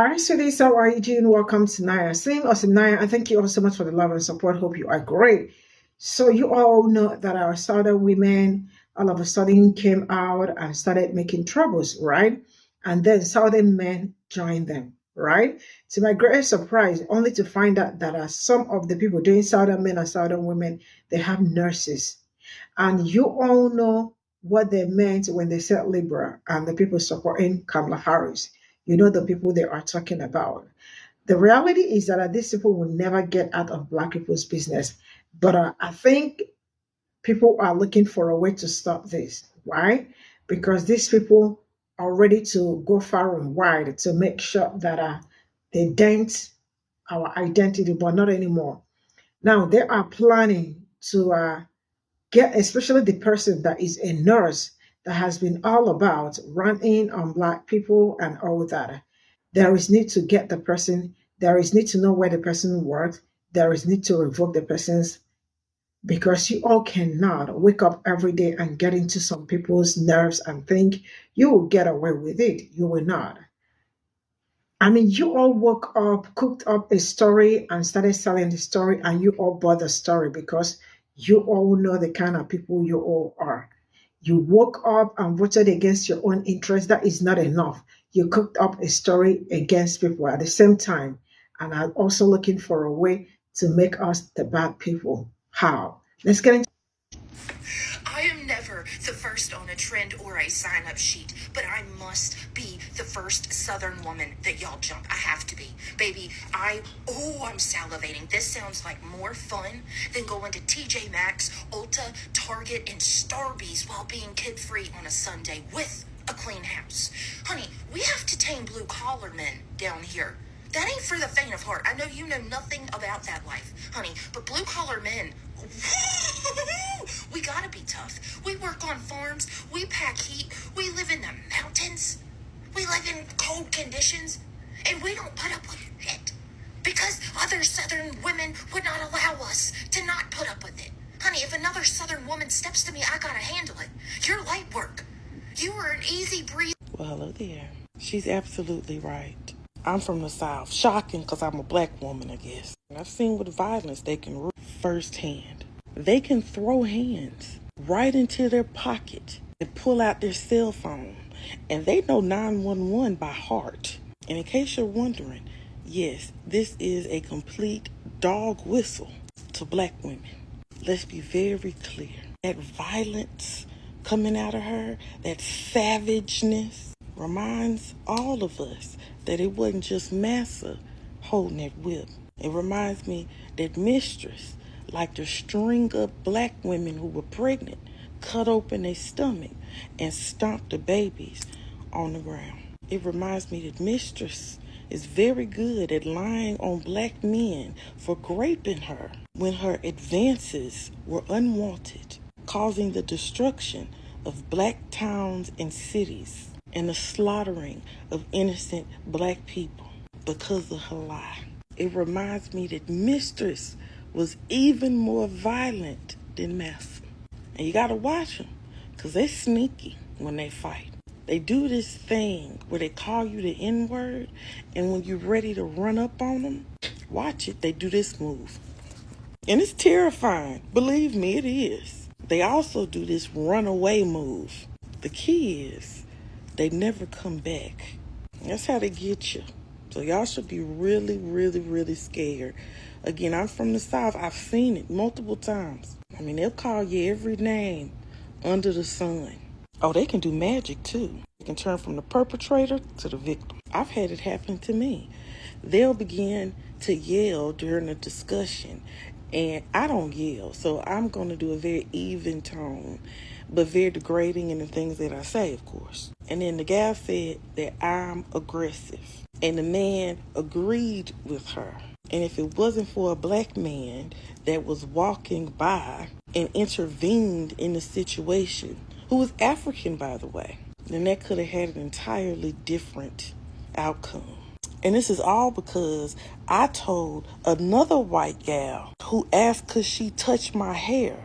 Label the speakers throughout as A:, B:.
A: Hi, sweeties. How are you doing? Welcome to Naya. Same as Naya. And thank you all so much for the love and support. Hope you are great. So you all know that our Southern women all of a sudden came out and started making troubles, right? And then Southern men joined them, right? To my greatest surprise, only to find out that some of the people doing Southern men and Southern women, they have nurses. And you all know what they meant when they said Libra and the people supporting Kamala Harris. You know the people they are talking about. The reality is that these people will never get out of Black people's business. But I think people are looking for a way to stop this. Why? Because these people are ready to go far and wide to make sure that they dent our identity, but not anymore. Now they are planning to get, especially the person that is a nurse that has been all about running on Black people and all that. There is need to get the person, there is need to know where the person works, there is need to revoke the person's, because you all cannot wake up every day and get into some people's nerves and think you will get away with it. You will not. I mean, you all woke up, cooked up a story, and started selling the story, and you all bought the story because you all know the kind of people you all are. You woke up and voted against your own interest. That is not enough. You cooked up a story against people at the same time, and are also looking for a way to make us the bad people. How? Let's get into.
B: I am never the first on a trend or a sign-up sheet, but I must be the first Southern woman that y'all jump. I have to be. Baby, I'm salivating. This sounds like more fun than going to TJ Maxx, Ulta, Target, and Starbucks while being kid-free on a Sunday with a clean house. Honey, we have to tame blue-collar men down here. That ain't for the faint of heart. I know you know nothing about that life, honey, but blue-collar men, we gotta be tough. We work on farms, we pack heat, we live in the mountains, we live in cold conditions, and we don't put up with it because other Southern women would not allow us to not put up with it. Honey, if another Southern woman steps to me, I gotta handle it. You're light work. You are an easy breeze.
C: Well, hello there. She's absolutely right. I'm from the South. Shocking because I'm a Black woman, I guess. And I've seen what violence they can wreak firsthand. They can throw hands right into their pocket and pull out their cell phone. And they know 911 by heart. And in case you're wondering, yes, this is a complete dog whistle to Black women. Let's be very clear. That violence coming out of her, that savageness, reminds all of us that it wasn't just Massa holding that whip. It reminds me that Mistress liked to string up Black women who were pregnant, cut open their stomach, and stomp the babies on the ground. It reminds me that Mistress is very good at lying on Black men for graping her when her advances were unwanted, causing the destruction of Black towns and cities and the slaughtering of innocent Black people because of her lie. It reminds me that Mistress was even more violent than Master. And you gotta watch them, because they're sneaky when they fight. They do this thing where they call you the N-word, and when you're ready to run up on them, watch it, they do this move. And it's terrifying. Believe me, it is. They also do this runaway move. The key is they never come back. That's how they get you. So y'all should be really, really, really scared. Again, I'm from the South. I've seen it multiple times. I mean, they'll call you every name under the sun. Oh, they can do magic too. They can turn from the perpetrator to the victim. I've had it happen to me. They'll begin to yell during a discussion, and I don't yell, so I'm going to do a very even tone, but very degrading in the things that I say, of course. And then the gal said that I'm aggressive, and the man agreed with her. And if it wasn't for a Black man that was walking by and intervened in the situation, who was African, by the way, then that could have had an entirely different outcome. And this is all because I told another white gal who asked could she touch my hair,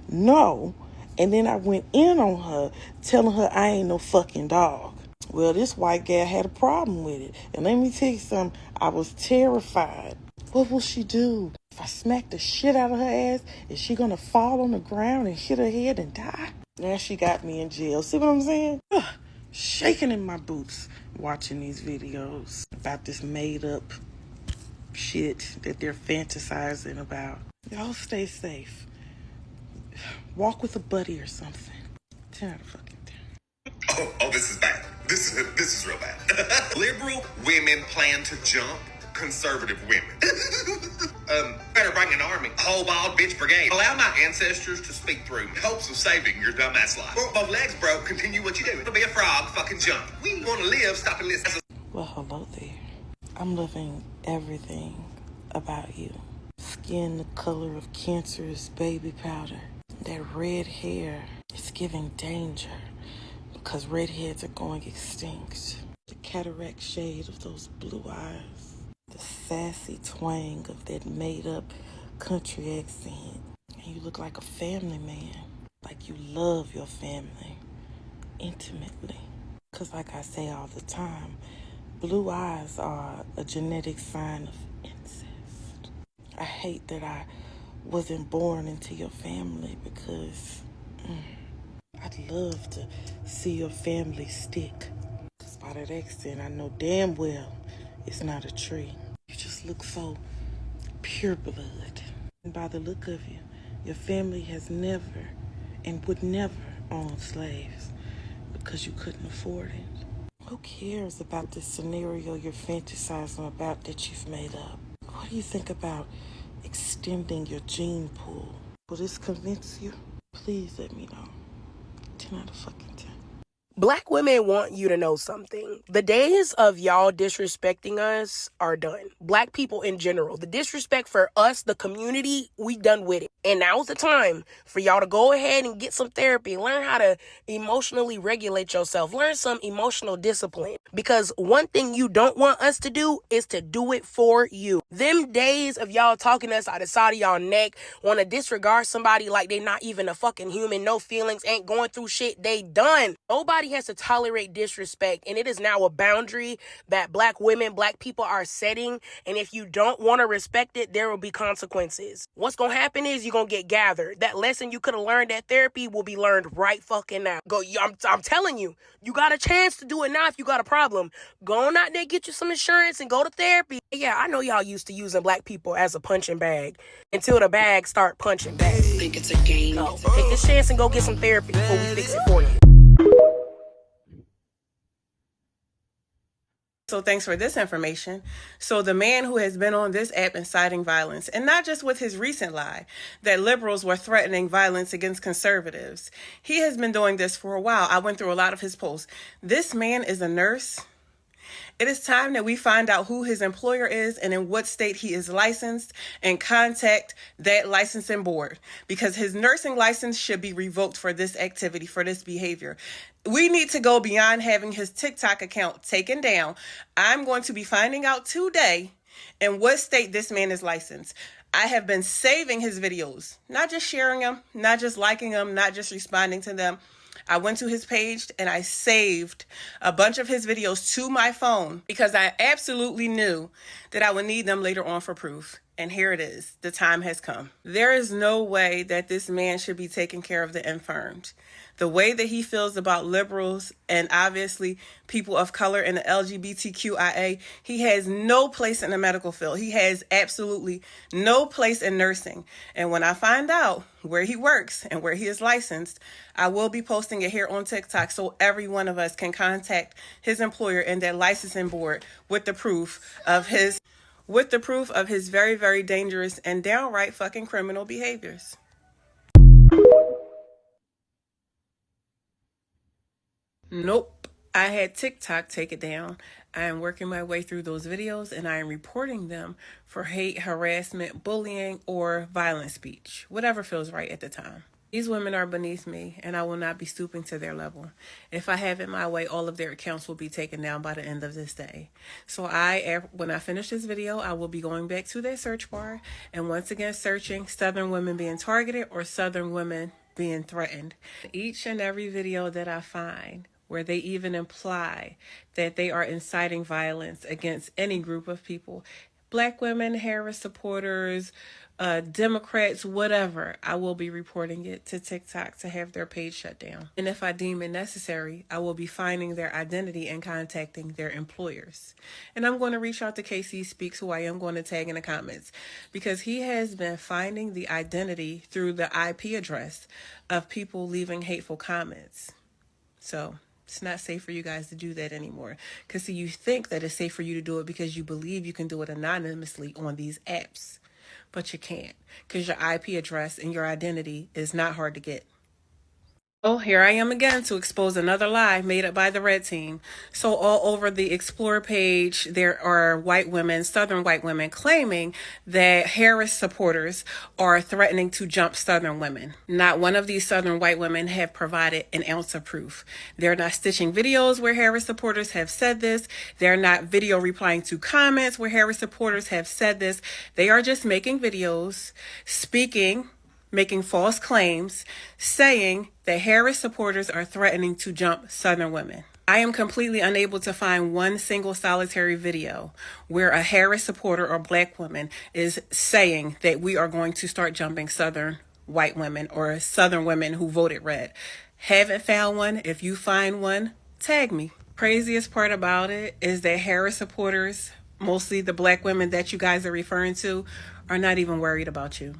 C: no, and then I went in on her telling her I ain't no fucking dog. Well, this white gal had a problem with it. And let me tell you something, I was terrified. What will she do? If I smack the shit out of her ass, is she gonna fall on the ground and hit her head and die? Now she got me in jail. See what I'm saying? Shaking in my boots watching these videos about this made up shit that they're fantasizing about. Y'all stay safe. Walk with a buddy or something. 10 out of fucking 10.
D: Oh, this is bad. This is real bad. Liberal women plan to jump conservative women. Better bring an army. Whole bald bitch brigade. Allow my ancestors to speak through me. Hopes of saving your dumbass life. Well, both legs broke. Continue what you do. It'll be a frog. Fucking jump. We want to live. Stop and listen.
C: Well, hello there. I'm loving everything about you. Skin the color of cancerous baby powder. That red hair is giving danger because redheads are going extinct. The cataract shade of those blue eyes. The sassy twang of that made-up country accent. And you look like a family man. Like you love your family intimately. Because like I say all the time, blue eyes are a genetic sign of incest. I hate that I wasn't born into your family because I'd love to see your family stick. Because by that accent, I know damn well it's not a tree. You just look so pure blood. And by the look of you, your family has never and would never own slaves because you couldn't afford it. Who cares about this scenario you're fantasizing about that you've made up? What do you think about extending your gene pool? Will this convince you? Please let me know. 10 out of fucking 10.
E: Black women want you to know something. The days of y'all disrespecting us are done. Black people in general. The disrespect for us, the community, we done with it. And now's the time for y'all to go ahead and get some therapy. Learn how to emotionally regulate yourself. Learn some emotional discipline. Because one thing you don't want us to do is to do it for you. Them days of y'all talking us out the side of y'all neck, want to disregard somebody like they not even a fucking human, no feelings, ain't going through shit, they done. Nobody has to tolerate disrespect, and it is now a boundary that black women, black people are setting, and if you don't want to respect it, there will be consequences. What's gonna happen is you're gonna get gathered. That lesson you could have learned at therapy will be learned right fucking now. I'm telling you, you got a chance to do it now if you got a problem. Go on out there, get you some insurance, and go to therapy. Yeah, I know y'all used to using black people as a punching bag until the bag start punching back.
B: Think it's a game.
E: So take this chance and go get some therapy before we fix it for you.
F: So thanks for this information. So the man who has been on this app inciting violence, and not just with his recent lie that liberals were threatening violence against conservatives, he has been doing this for a while. I went through a lot of his posts. This man is a nurse. It is time that we find out who his employer is and in what state he is licensed and contact that licensing board, because his nursing license should be revoked for this activity, for this behavior. We need to go beyond having his TikTok account taken down. I'm going to be finding out today in what state this man is licensed. I have been saving his videos, not just sharing them, not just liking them, not just responding to them. I went to his page and I saved a bunch of his videos to my phone because I absolutely knew that I would need them later on for proof. And here it is. The time has come. There is no way that this man should be taking care of the infirmed. The way that he feels about liberals and obviously people of color in the LGBTQIA, he has no place in the medical field. He has absolutely no place in nursing. And when I find out where he works and where he is licensed, I will be posting it here on TikTok so every one of us can contact his employer and their licensing board with the proof of his very, very dangerous and downright fucking criminal behaviors. Nope. I had TikTok take it down. I am working my way through those videos and I am reporting them for hate, harassment, bullying, or violent speech. Whatever feels right at the time. These women are beneath me and I will not be stooping to their level. If I have it my way, all of their accounts will be taken down by the end of this day. So when I finish this video, I will be going back to their search bar and once again searching Southern women being targeted or Southern women being threatened. Each and every video that I find where they even imply that they are inciting violence against any group of people. Black women, Harris supporters, Democrats, whatever, I will be reporting it to TikTok to have their page shut down. And if I deem it necessary, I will be finding their identity and contacting their employers. And I'm going to reach out to KC Speaks, who I am going to tag in the comments, because he has been finding the identity through the IP address of people leaving hateful comments. So it's not safe for you guys to do that anymore. Because see, you think that it's safe for you to do it because you believe you can do it anonymously on these apps. But you can't, because your IP address and your identity is not hard to get. Oh, here I am again to expose another lie made up by the red team. So all over the Explore page, there are white women, Southern white women, claiming that Harris supporters are threatening to jump Southern women. Not one of these Southern white women have provided an ounce of proof. They're not stitching videos where Harris supporters have said this. They're not video replying to comments where Harris supporters have said this. They are just making videos, making false claims, saying that Harris supporters are threatening to jump Southern women. I am completely unable to find one single solitary video where a Harris supporter or black woman is saying that we are going to start jumping Southern white women or Southern women who voted red. Haven't found one. If you find one, tag me. Craziest part about it is that Harris supporters, mostly the black women that you guys are referring to, are not even worried about you.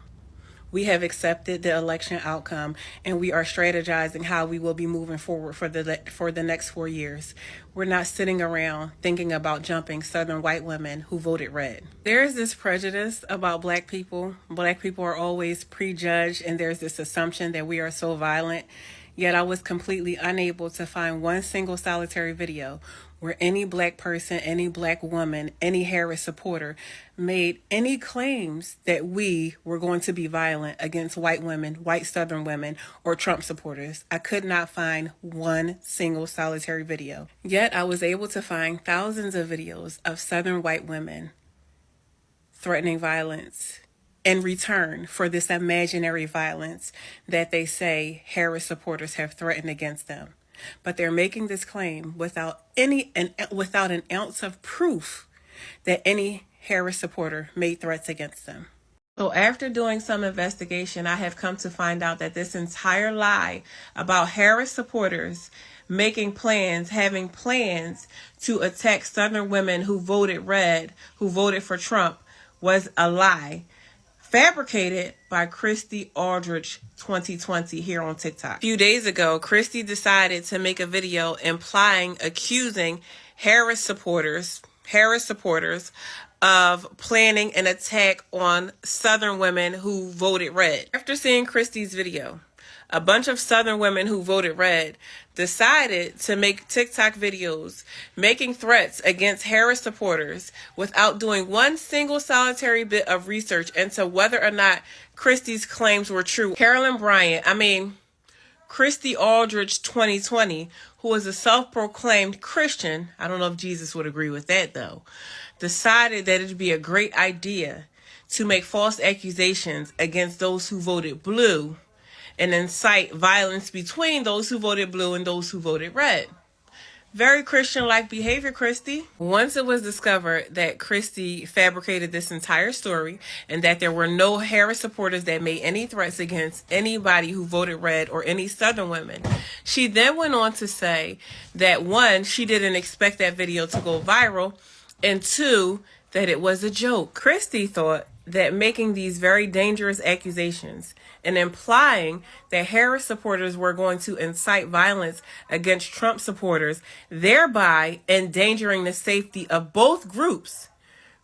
F: We have accepted the election outcome, and we are strategizing how we will be moving forward for the next 4 years. We're not sitting around thinking about jumping Southern white women who voted red. There is this prejudice about black people. Black people are always prejudged, and there's this assumption that we are so violent. Yet I was completely unable to find one single solitary video where any black person, any black woman, any Harris supporter made any claims that we were going to be violent against white women, white Southern women, or Trump supporters. I could not find one single solitary video. Yet I was able to find thousands of videos of Southern white women threatening violence in return for this imaginary violence that they say Harris supporters have threatened against them. But they're making this claim without an ounce of proof that any Harris supporter made threats against them. So after doing some investigation, I have come to find out that this entire lie about Harris supporters having plans to attack Southern women who voted red, who voted for Trump, was a lie. Fabricated by Christy Aldrich 2020 here on TikTok. A few days ago, Christy decided to make a video accusing Harris supporters of planning an attack on Southern women who voted red. After seeing Christy's video, a bunch of Southern women who voted red decided to make TikTok videos making threats against Harris supporters without doing one single solitary bit of research into whether or not Christy's claims were true. Christy Aldrich 2020, who is a self-proclaimed Christian, I don't know if Jesus would agree with that though, decided that it'd be a great idea to make false accusations against those who voted blue and incite violence between those who voted blue and those who voted red. Very Christian-like behavior, Christy. Once it was discovered that Christy fabricated this entire story and that there were no Harris supporters that made any threats against anybody who voted red or any Southern women, she then went on to say that one, she didn't expect that video to go viral, and two, that it was a joke. Christy thought that making these very dangerous accusations and implying that Harris supporters were going to incite violence against Trump supporters, thereby endangering the safety of both groups,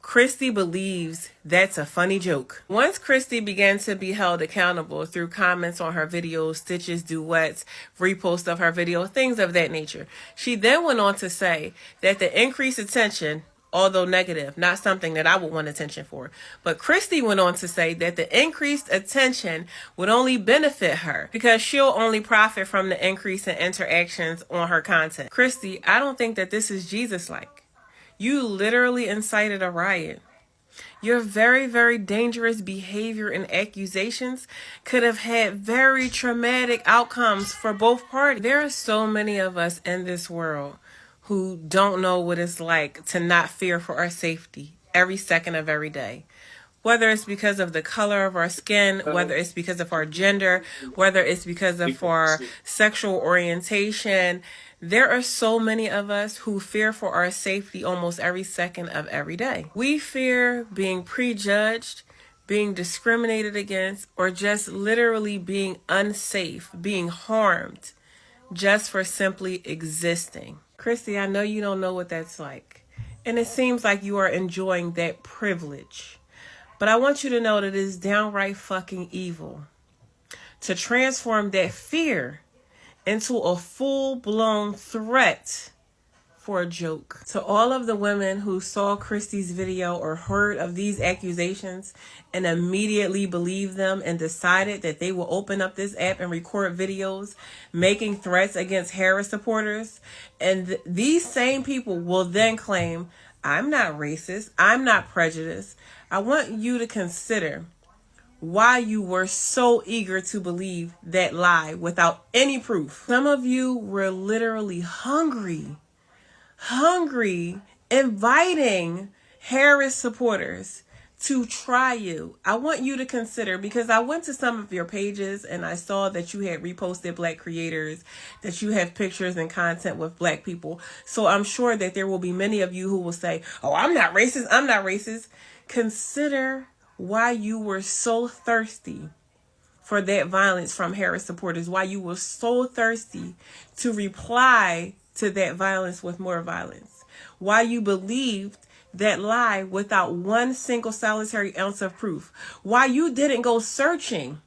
F: Christy believes that's a funny joke. Once Christy began to be held accountable through comments on her videos, stitches, duets, reposts of her video, things of that nature, she then went on to say that the increased attention, although negative, not something that I would want attention for. But Christy went on to say that the increased attention would only benefit her because she'll only profit from the increase in interactions on her content. Christy, I don't think that this is Jesus-like. You literally incited a riot. Your very, very dangerous behavior and accusations could have had very traumatic outcomes for both parties. There are so many of us in this world who don't know what it's like to not fear for our safety every second of every day. Whether it's because of the color of our skin, whether it's because of our gender, whether it's because of our sexual orientation, there are so many of us who fear for our safety almost every second of every day. We fear being prejudged, being discriminated against, or just literally being unsafe, being harmed, just for simply existing. Christy, I know you don't know what that's like. And it seems like you are enjoying that privilege. But I want you to know that it is downright fucking evil to transform that fear into a full-blown threat for a joke. To all of the women who saw Christy's video or heard of these accusations and immediately believed them and decided that they will open up this app and record videos making threats against Harris supporters, and these same people will then claim, I'm not racist, I'm not prejudiced. I want you to consider why you were so eager to believe that lie without any proof. Some of you were literally hungry, inviting Harris supporters to try you. I want you to consider, because I went to some of your pages and I saw that you had reposted Black creators, that you have pictures and content with Black people. So I'm sure that there will be many of you who will say, oh, I'm not racist, I'm not racist. Consider why you were so thirsty for that violence from Harris supporters, why you were so thirsty to reply to that violence with more violence, why you believed that lie without one single solitary ounce of proof, why you didn't go searching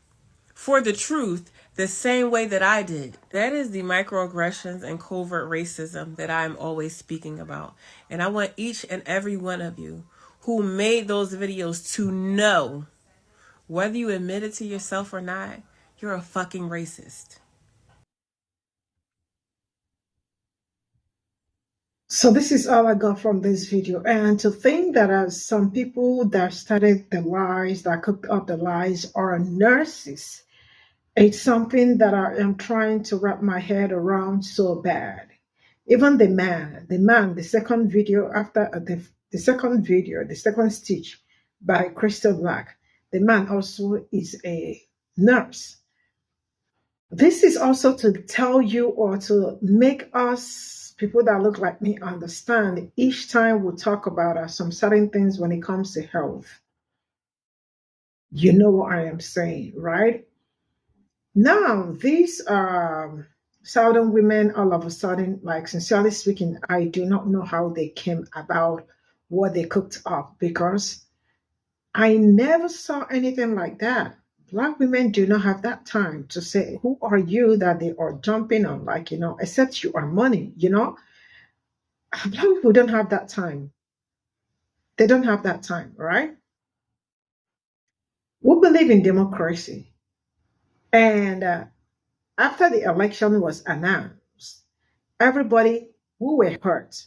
F: for the truth the same way that I did. That is the microaggressions and covert racism that I'm always speaking about. And I want each and every one of you who made those videos to know, whether you admit it to yourself or not, you're a fucking racist.
A: So this is all I got from this video. And to think that some people that started the lies, that cooked up the lies, are nurses, it's something that I am trying to wrap my head around so bad. Even the second video after the second stitch by Crystal Black, the man also is a nurse. This is also to tell you, or to make us, people that look like me, understand each time we talk about some certain things when it comes to health. You know what I am saying, right? Now, these Southern women, all of a sudden, like, sincerely speaking, I do not know how they came about what they cooked up, because I never saw anything like that. Black women do not have that time to say, who are you that they are jumping on, like, except you are money, Black people don't have that time. They don't have that time, right? We believe in democracy. And after the election was announced, everybody, we were hurt,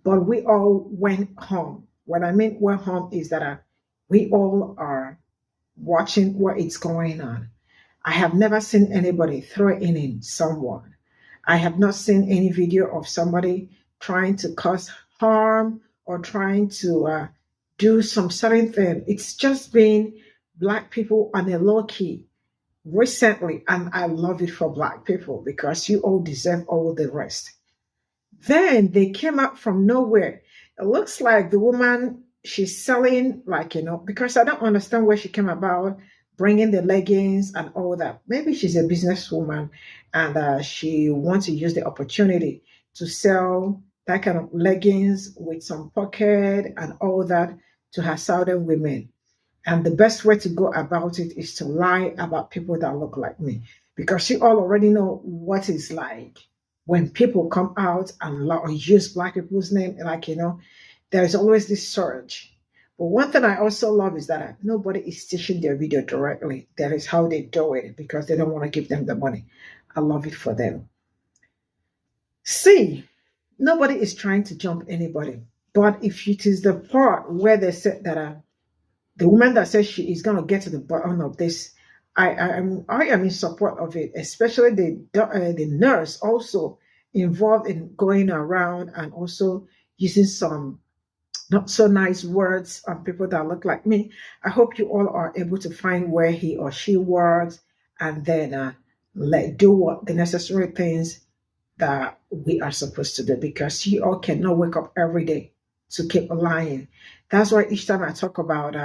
A: but we all went home. What I mean went home is that we all are watching what is going on. I have never seen anybody throw in someone. I have not seen any video of somebody trying to cause harm or trying to do some certain thing. It's just been Black people on a low key recently, and I love it for Black people, because you all deserve all the rest. Then they came out from nowhere. It looks like the woman, she's selling, like, because I don't understand where she came about bringing the leggings and all that. Maybe she's a businesswoman and she wants to use the opportunity to sell that kind of leggings with some pocket and all that to her Southern women. And the best way to go about it is to lie about people that look like me, because you all already know what it's like when people come out and use Black people's name. Like, there's always this surge. But one thing I also love is that nobody is stitching their video directly. That is how they do it, because they don't want to give them the money. I love it for them. See, nobody is trying to jump anybody. But if it is the part where they said that the woman that says she is going to get to the bottom of this, I am in support of it, especially the nurse also involved in going around and also using some not so nice words on people that look like me. I hope you all are able to find where he or she works and then let do what the necessary things that we are supposed to do, because you all cannot wake up every day to keep lying. That's why each time I talk about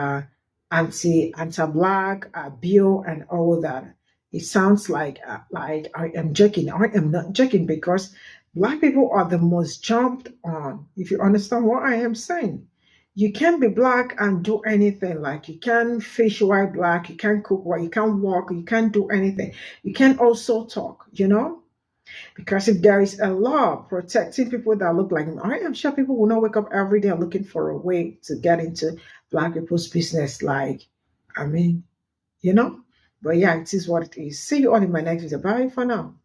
A: anti-black, bio, and all that, it sounds like I am joking. I am not joking, because black people are the most jumped on. If you understand what I am saying, you can't be black and do anything. Like, you can't fish white black, you can't cook white, you can't walk, you can't do anything. You can also talk, because if there is a law protecting people that look like me, I am sure people will not wake up every day looking for a way to get into black people's business. Like, I mean, But yeah, it is what it is. See you all in my next video. Bye for now.